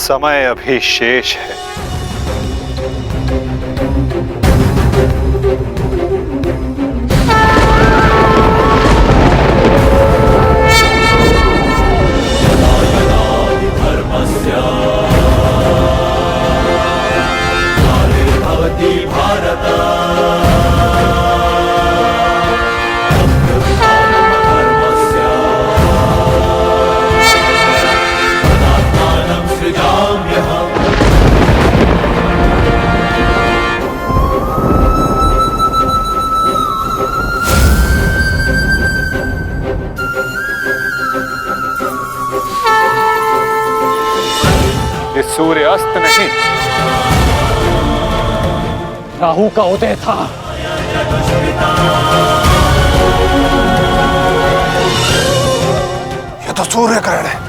समय अभी शेष है। सूर्यास्त नहीं, राहु का उदय था। यह तो सूर्य ग्रहण है।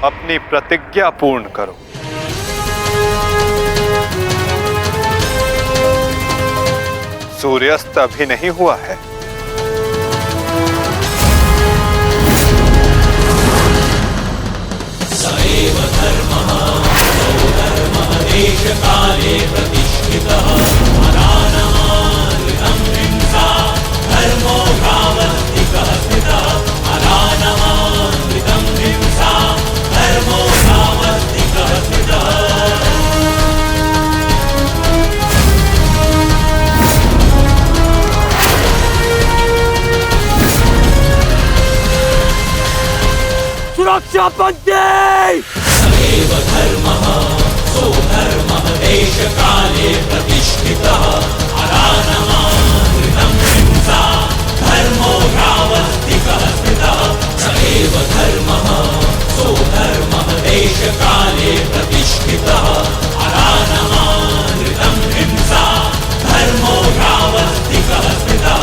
अपनी प्रतिज्ञा पूर्ण करो। सूर्यास्त अभी नहीं हुआ है। सएव धर्मः स्वधर्मः देशकाले प्रतिष्ठितः अनानमानृतं हिंसा धर्मो यावत्तिकः स्थितः अनानमानृतं हिंसा धर्मो यावत्तिकः स्थितः। सुरक्षा पंथी! सएव धर्मः स्वधर्मः देशकाले प्रतिष्ठितः अनानमानृतं हिंसा धर्मो यावत्तिकः स्थितः। सएव धर्मः स्वधर्मः देशकाले प्रतिष्ठितः अनानमानृतं हिंसा धर्मो यावत्तिकः स्थितः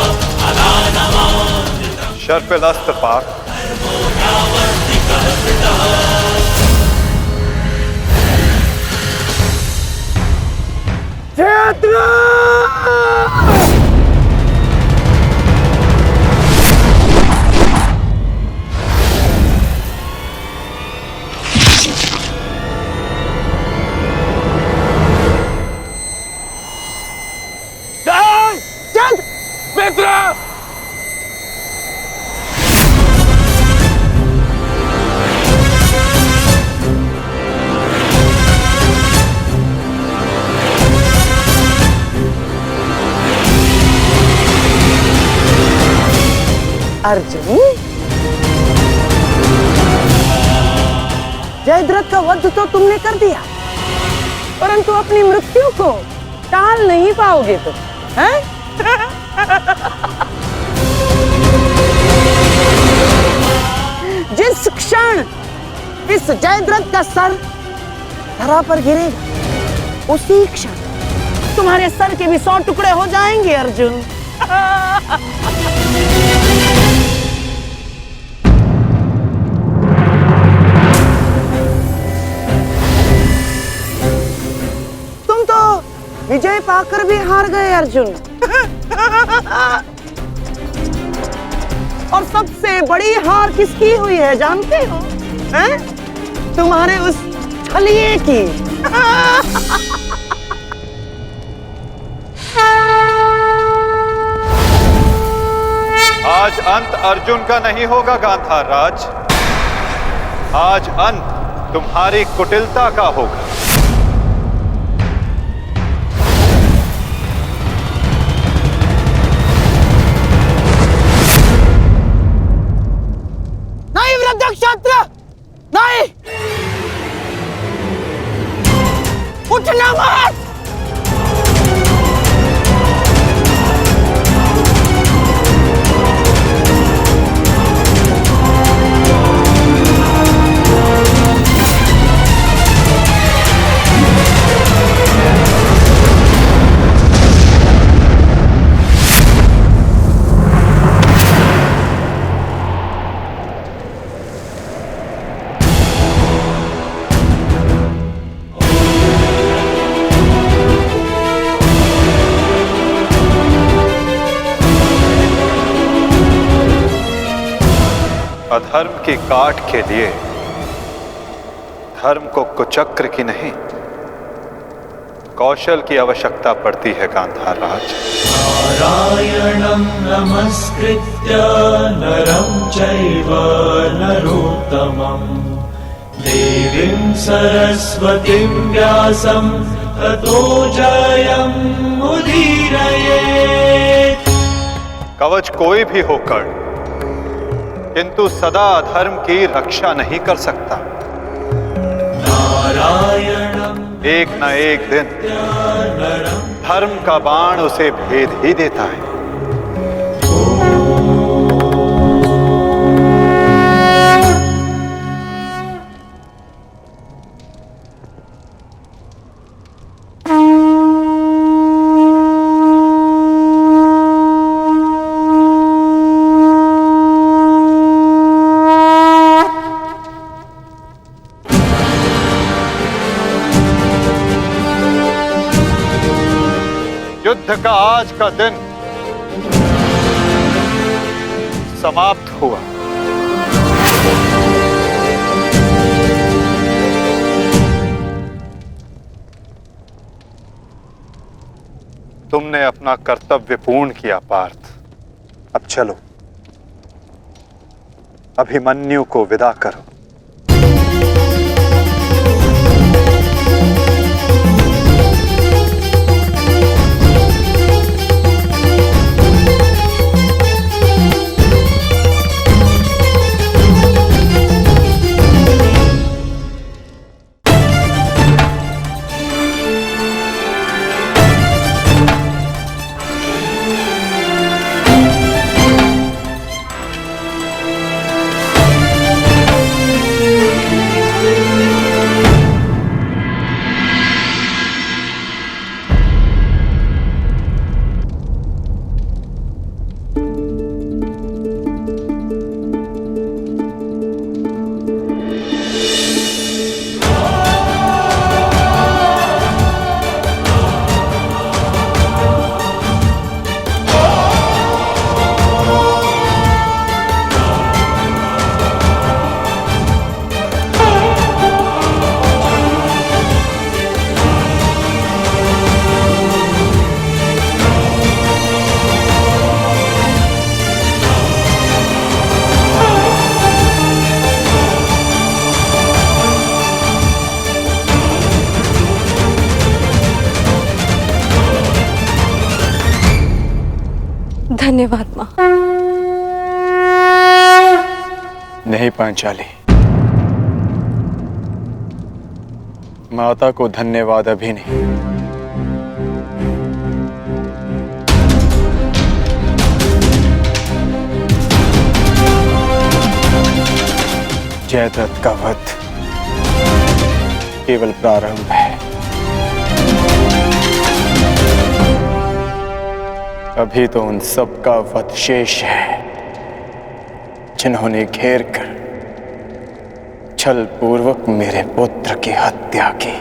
अनानमानृतं। शर्पिलास्त्र पाक। अर्जुन, जयद्रथ का वध तो तुमने कर दिया, परंतु अपनी मृत्यु को टाल नहीं पाओगे तुम, हैं? जिस क्षण इस जयद्रथ का सर धरा पर गिरेगा, उसी क्षण तुम्हारे सर के भी 100 टुकड़े हो जाएंगे अर्जुन। तुम तो विजय पाकर भी हार गए अर्जुन। और सबसे बड़ी हार किसकी हुई है जानते हो? हैं? तुम्हारे उस छलिए की। आज अंत अर्जुन का नहीं होगा गांधार राज। आज अंत तुम्हारी कुटिलता का होगा। नहीं वृद्धक्षत्र, नहीं, उठना मत। अधर्म की काट के लिए धर्म को कुचक्र की नहीं, कौशल की आवश्यकता पड़ती है गांधार राज। नारायणं नमस्कृत्य नरं चैव नरोत्तमं देवीं सरस्वतीं व्यासं ततो जयमुदीरयेत्। कवच कोई भी होकर किंतु सदा अधर्म की रक्षा नहीं कर सकता। नारायणं एक न एक दिन धर्म का बाण उसे भेद ही देता है। युद्ध का आज का दिन समाप्त हुआ। तुमने अपना कर्तव्य पूर्ण किया पार्थ। अब चलो, अभिमन्यु को विदा करो। धन्यवाद माँ। नहीं पांचाली, माता को धन्यवाद अभी नहीं। जयद्रथ का वध केवल प्रारंभ है। अभी तो उन सब का वध शेष है जिन्होंने घेर कर छल पूर्वक मेरे पुत्र की हत्या की।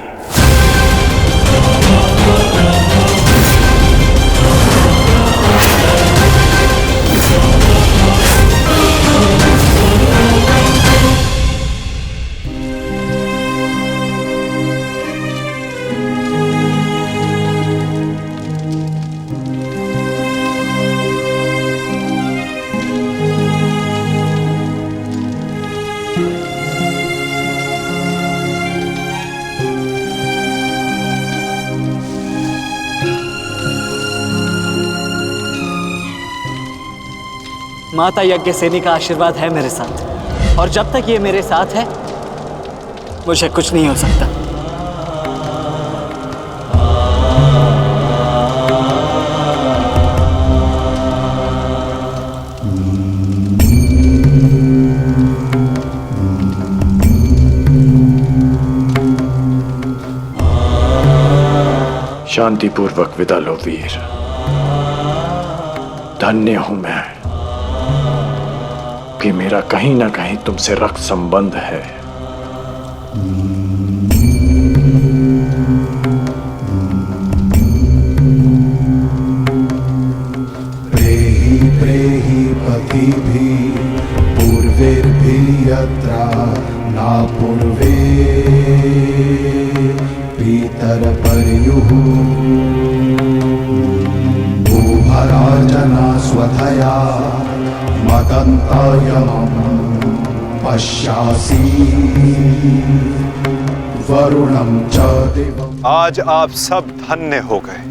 माता यज्ञसेनी का आशीर्वाद है मेरे साथ, और जब तक ये मेरे साथ है मुझे कुछ नहीं हो सकता। शांतिपूर्वक विदा लो वीर। धन्य हूं मैं कि मेरा कहीं ना कहीं तुमसे रक्त संबंध है। प्रेहि प्रेहि पतिभिः पूर्वैर्भिः यत्र न पूर्वे पीतरपर्युः भूभराजना स्वधया मदन्तयमं पश्यासि वरुणं च दिवम्। आज आप सब धन्य हो गए।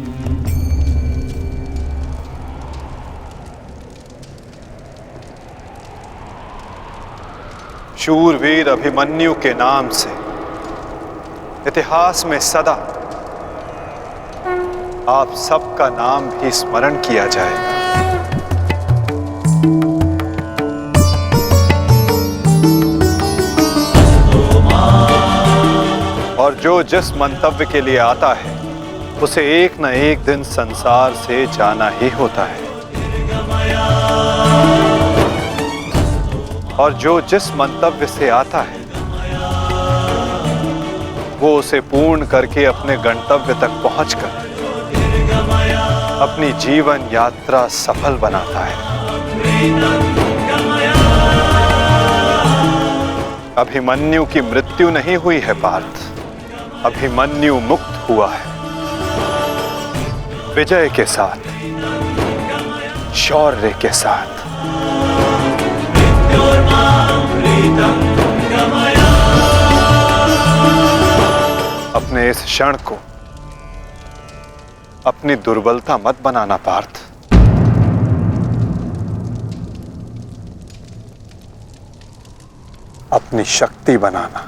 शूरवीर अभिमन्यु के नाम से इतिहास में सदा आप सबका नाम भी स्मरण किया जाएगा। और जो जिस मंतव्य के लिए आता है उसे एक न एक दिन संसार से जाना ही होता है, और जो जिस मंतव्य से आता है वो उसे पूर्ण करके अपने गंतव्य तक पहुंचकर अपनी जीवन यात्रा सफल बनाता है। अभिमन्यु की मृत्यु नहीं हुई है पार्थ, अभिमन्यु मुक्त हुआ है विजय के साथ, शौर्य के साथ। अपने इस क्षण को अपनी दुर्बलता मत बनाना पार्थ। अपनी शक्ति बनाना।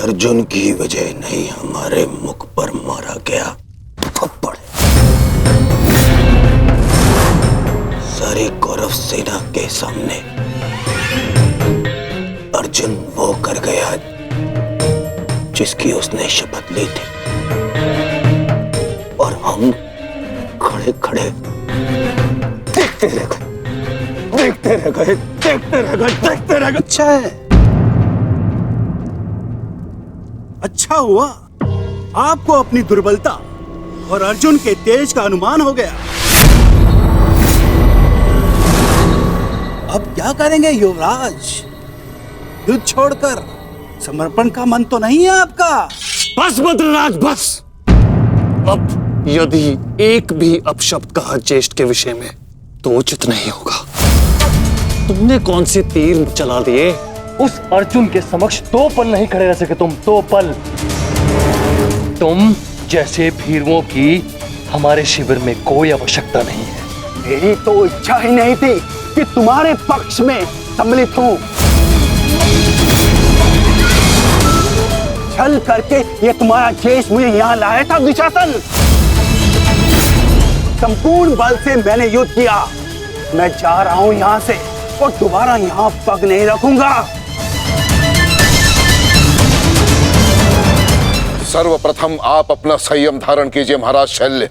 अर्जुन की वजह नहीं हमारे मुख पर मारा गया थप्पड़। सारी कौरव सेना के सामने अर्जुन वो कर गया जिसकी उसने शपथ ली थी, और हम खड़े खड़े देखते रह गए, देखते रह गए, देखते रह गए, देखते रह गए। अच्छा है, अच्छा हुआ आपको अपनी दुर्बलता और अर्जुन के तेज का अनुमान हो गया। अब क्या करेंगे युवराज? युद्ध छोड़कर समर्पण का मन तो नहीं है आपका? बस बद्रराज बस। अब यदि एक भी अपशब्द कहा ज्येष्ठ के विषय में तो उचित नहीं होगा। तुमने कौन से तीर चला दिए? उस अर्जुन के समक्ष 2 पल नहीं खड़े रह सके तुम, 2 पल। तुम जैसे भीरुओं की हमारे शिविर में कोई आवश्यकता नहीं है। मेरी तो इच्छा ही नहीं थी कि तुम्हारे पक्ष में सम्मिलित हूं। छल करके ये तुम्हारा ज्येष्ठ मुझे यहाँ लाया था दुशासन। संपूर्ण बल से मैंने युद्ध किया। मैं जा रहा हूं यहाँ से और दोबारा यहाँ पग नहीं रखूंगा। सर्वप्रथम आप अपना संयम धारण कीजिए महाराज शल्य।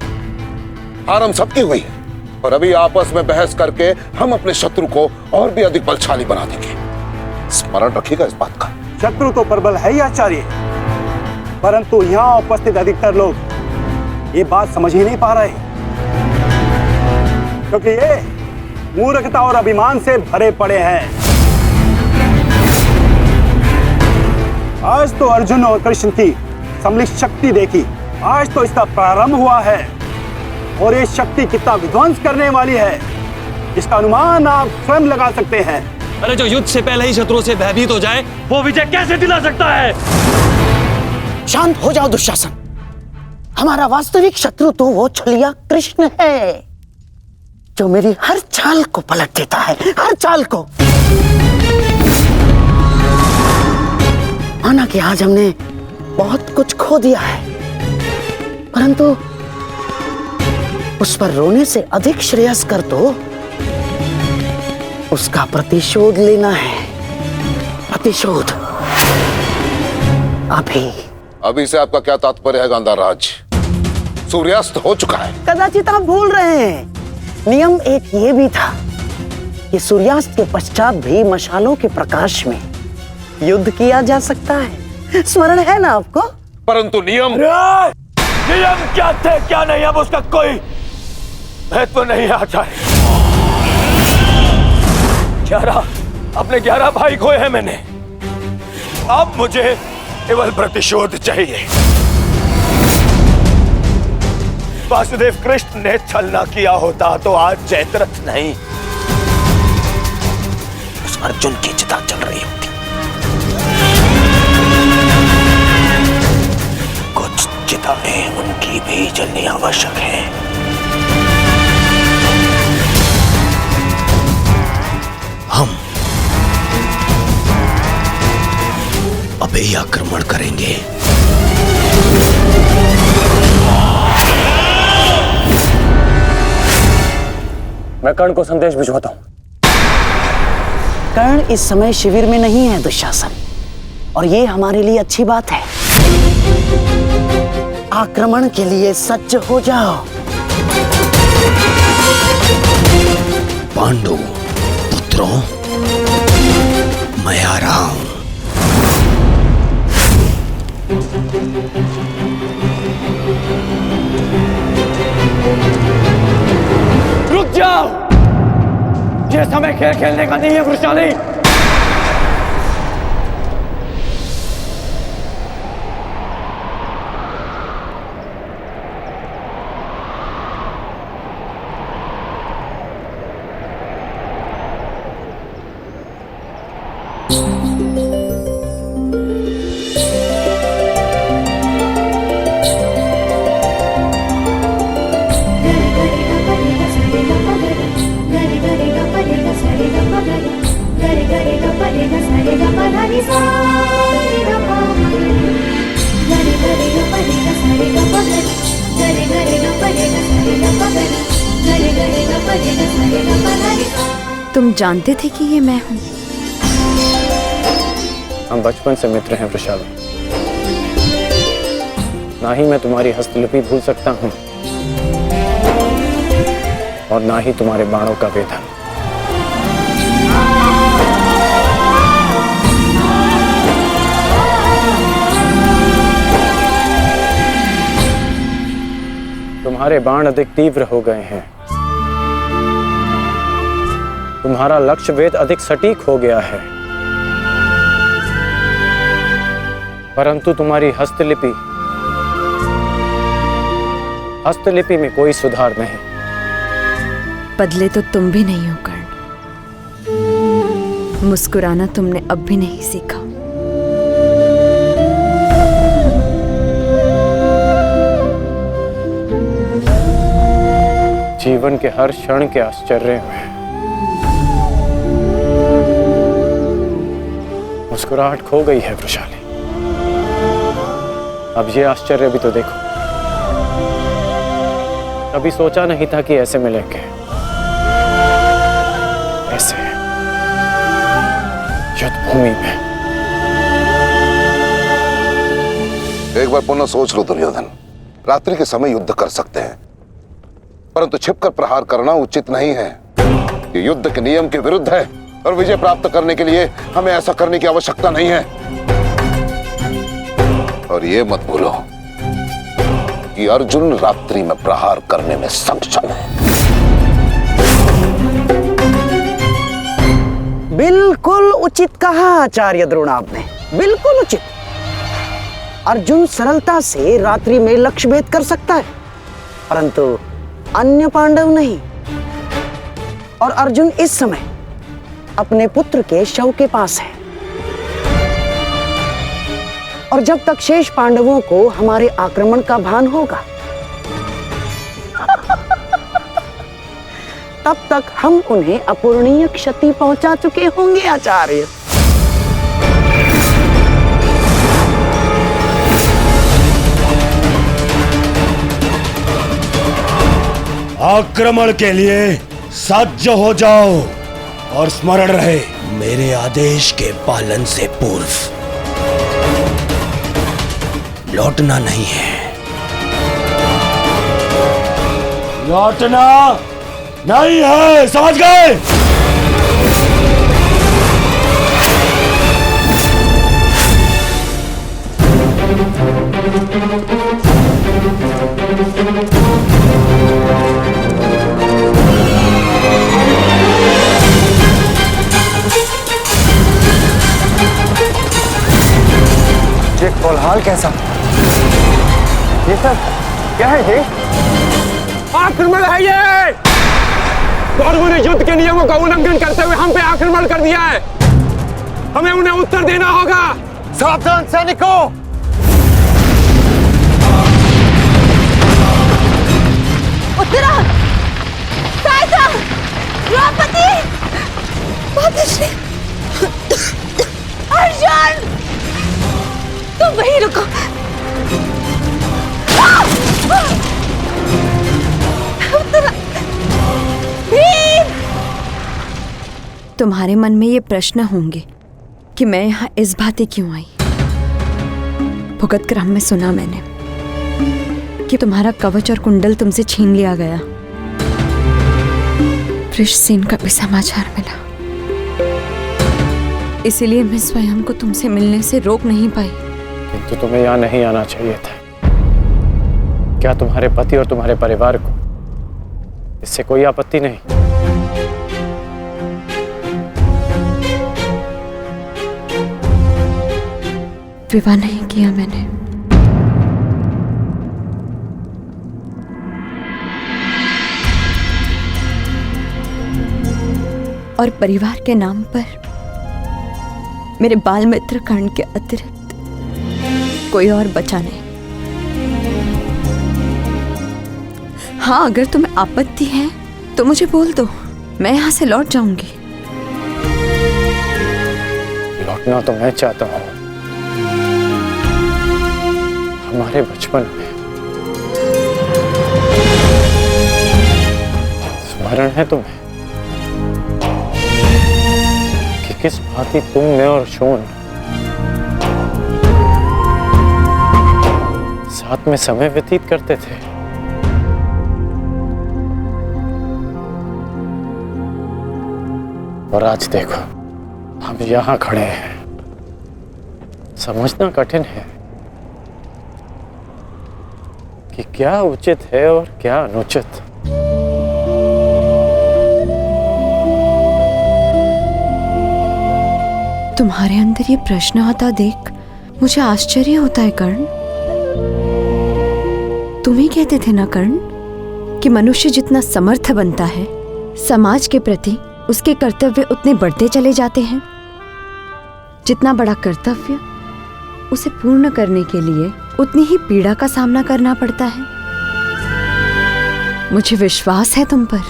हार हम सबकी हुई है और अभी आपस में बहस करके हम अपने शत्रु को और भी अधिक बलशाली बना देंगे। स्मरण रखिएगा इस बात का। शत्रु तो प्रबल है ही आचार्य, परंतु यहाँ उपस्थित अधिकतर लोग ये बात समझ ही नहीं पा रहे, क्योंकि ये मूर्खता और अभिमान से भरे पड़े हैं। आज तो अर्जुन और कृष्ण की सम्मिलित शक्ति देखी, आज तो इसका प्रारंभ हुआ है, और ये शक्ति कितना विध्वंस करने वाली है इसका अनुमान आप स्वयं लगा सकते हैं। अरे जो युद्ध से पहले ही शत्रुओं से भयभीत हो जाए, वो विजय कैसे दिला सकता है? शांत हो जाओ दुशासन। हमारा वास्तविक शत्रु तो वो छलिया कृष्ण है, जो मेरी हर चाल को पलट देता है, हर चाल को। माना कि आज हमने बहुत कुछ खो दिया है, परंतु उस पर रोने से अधिक श्रेयस्कर तो उसका प्रतिशोध लेना है। प्रतिशोध अभी से आपका क्या तात्पर्य है गांधार राज? सूर्यास्त हो चुका है। कदाचित आप भूल रहे हैं, नियम एक ये भी था कि सूर्यास्त के पश्चात भी मशालों के प्रकाश में युद्ध किया जा सकता है। स्मरण है ना आपको? परंतु नियम क्या थे क्या नहीं, अब उसका कोई महत्व नहीं है आचार्य। 11 भाई खोए हैं मैंने, अब मुझे केवल प्रतिशोध चाहिए। वासुदेव कृष्ण ने छल न किया होता तो आज जयद्रथ नहीं, उस अर्जुन की चिता चल रही होती। कुछ चिताएं उनकी भी जलनी आवश्यक है। हम अभी आक्रमण करेंगे। मैं कर्ण को संदेश भिजवाता हूं। कर्ण इस समय शिविर में नहीं है दुशासन, और ये हमारे लिए अच्छी बात है। आक्रमण के लिए सज्ज हो जाओ। पांडु पुत्रों, मैं आ रहा हूं। रुक जाओ, यह समय खेल खेलने का नहीं है वृषाली। तुम जानते थे कि ये मैं हूँ? हम बचपन से मित्र हैं वृषाली। ना ही मैं तुम्हारी हस्तलिपि भूल सकता हूँ और ना ही तुम्हारे बाणों का वेधन। तुम्हारे बाण अधिक तीव्र हो गए हैं, तुम्हारा लक्ष्य वेद अधिक सटीक हो गया है, परंतु तुम्हारी हस्तलिपि में कोई सुधार नहीं। बदले तो तुम भी नहीं हो कर्ण। मुस्कुराना तुमने अब भी नहीं सीखा। जीवन के हर क्षण के आश्चर्य में मुस्कुराहट खो गई है वृषाली। अब ये आश्चर्य भी तो देखो। कभी सोचा नहीं था कि ऐसे मिलेंगे, ऐसे युद्ध भूमि में। एक बार पुनः सोच लो दुर्योधन, रात्रि के समय युद्ध कर सकते हैं, परंतु छिपकर प्रहार करना उचित नहीं है। ये युद्ध के नियम के विरुद्ध है और विजय प्राप्त करने के लिए हमें ऐसा करने की आवश्यकता नहीं है। और ये मत भूलो कि अर्जुन रात्रि में प्रहार करने में सक्षम है। बिल्कुल उचित कहा आचार्य द्रोण आपने, बिल्कुल उचित। अर्जुन सरलता से रात्रि में लक्ष्य भेद कर सकता है, परंतु अन्य पांडव नहीं। और अर्जुन इस समय अपने पुत्र के शव के पास है। और जब तक शेष पांडवों को हमारे आक्रमण का भान होगा तब तक हम उन्हें अपूरणीय क्षति पहुंचा चुके होंगे आचार्य। आक्रमण के लिए सज्ज हो जाओ और स्मरण रहे मेरे आदेश के पालन से पूर्व लौटना नहीं है। लौटना नहीं है, समझ गए? ये कोलाहल कैसा? ये सब क्या है? ये आक्रमण है। ये कौरवों ने युद्ध के नियमों का उल्लंघन करते हुए हम पे आक्रमण कर दिया है। हमें उन्हें उत्तर देना होगा। सावधान सैनिकों! उत्तरा, सायसा, द्रौपदी, मातश्री, अर्जुन, तुम वहीं रुको। उत्तरा, भीम! तुम्हारे मन में ये प्रश्न होंगे कि मैं यहाँ इस भांति क्यों आई। भुगत क्रम में सुना मैंने कि तुम्हारा कवच और कुंडल तुमसे छीन लिया गया। वृषसेन का भी समाचार मिला, इसीलिए मैं स्वयं को तुमसे मिलने से रोक नहीं पाई। किंतु तुम्हें यहाँ नहीं आना चाहिए था। क्या तुम्हारे पति और तुम्हारे परिवार को इससे कोई आपत्ति नहीं? विवाह नहीं किया मैंने। और परिवार के नाम पर मेरे बाल मित्र कर्ण के अतिरिक्त कोई और बचा नहीं। हाँ, अगर तुम्हें आपत्ति है तो मुझे बोल दो, मैं यहाँ से लौट जाऊंगी। लौटना तो मैं चाहता हूँ। हमारे बचपन में स्मरण है तुम्हें कि किस भांति तुम, मैं और शोन साथ में समय व्यतीत करते थे। और आज देखो, हम यहाँ खड़े हैं। समझना कठिन है कि क्या उचित है और क्या अनुचित। तुम्हारे अंदर ये प्रश्न आता देख मुझे आश्चर्य होता है कर्ण। तुम ही कहते थे ना कर्ण कि मनुष्य जितना समर्थ बनता है, समाज के प्रति उसके कर्तव्य उतने बढ़ते चले जाते हैं। जितना बड़ा कर्तव्य, उसे पूर्ण करने के लिए उतनी ही पीड़ा का सामना करना पड़ता है। मुझे विश्वास है तुम पर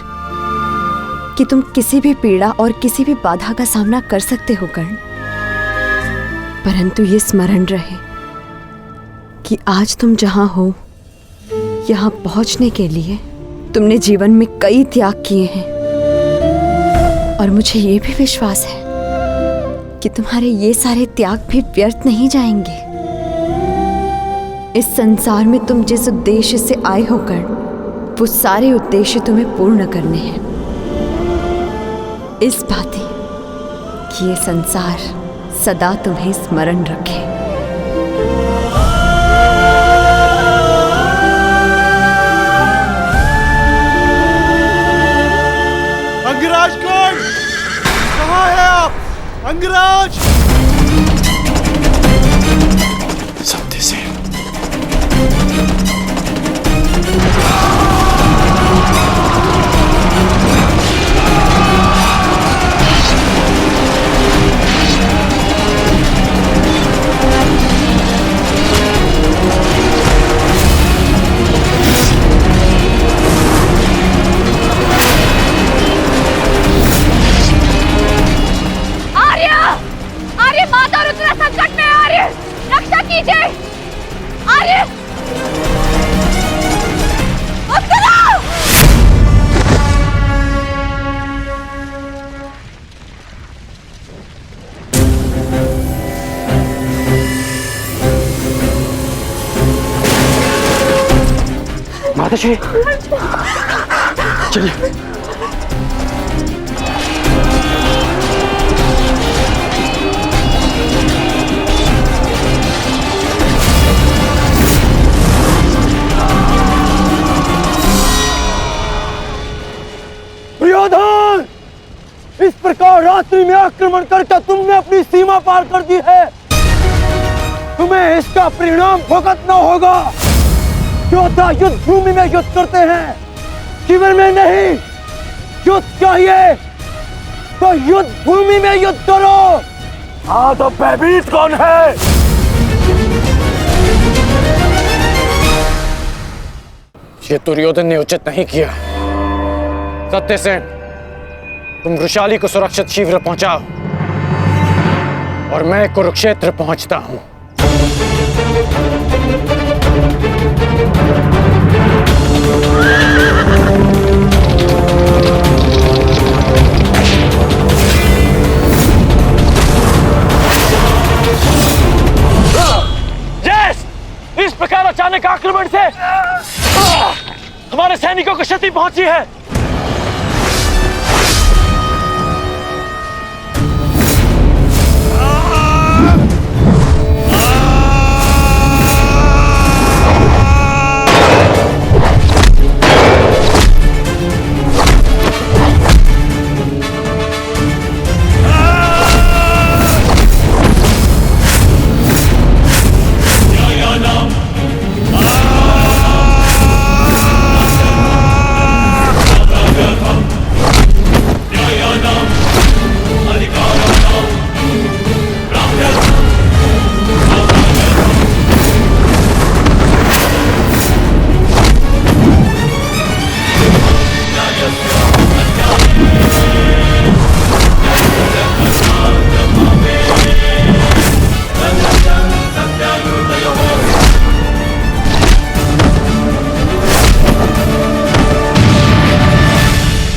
कि तुम किसी भी पीड़ा और किसी भी बाधा का सामना कर सकते हो कर्ण। परंतु ये स्मरण रहे कि आज तुम जहां हो, यहां पहुंचने के लिए तुमने जीवन में कई त्याग किए हैं। और मुझे ये भी विश्वास है कि तुम्हारे ये सारे त्याग भी व्यर्थ नहीं जाएंगे। इस संसार में तुम जिस उद्देश्य से आए हो कर्ण, वो सारे उद्देश्य तुम्हें पूर्ण करने हैं। इस भांति कि ये संसार सदा तुम्हें स्मरण रखे। अंगराज कौन? कहाँ है आप? अंगराज! सत्य से चाहिए। चलिए। दुर्योधन, इस प्रकार रात्रि में आक्रमण करके तुमने अपनी सीमा पार कर दी है। तुम्हें इसका परिणाम भुगतना होगा। योद्धा युद्ध भूमि में युद्ध करते हैं, शिविर में नहीं। युद्ध चाहिए तो युद्ध भूमि में युद्ध करो। हाँ, तो भयभीत कौन है? ये दुर्योधन ने उचित नहीं किया। सत्यसेन, तुम वृषाली को सुरक्षित शिविर पहुंचाओ और मैं कुरुक्षेत्र पहुंचता हूं। यस! इस प्रकार अचानक आक्रमण से हमारे सैनिकों को क्षति पहुंची है।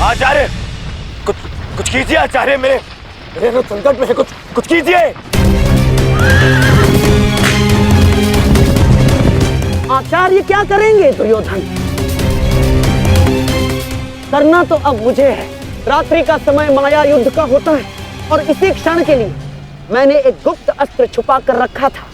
आचार्य, कुछ कीजिए आचार्य, मेरे संकट में है, कुछ कीजिए। आचार्य क्या करेंगे दुर्योधन? करना तो अब मुझे है। रात्रि का समय माया युद्ध का होता है और इसी क्षण के लिए मैंने एक गुप्त अस्त्र छुपा कर रखा था।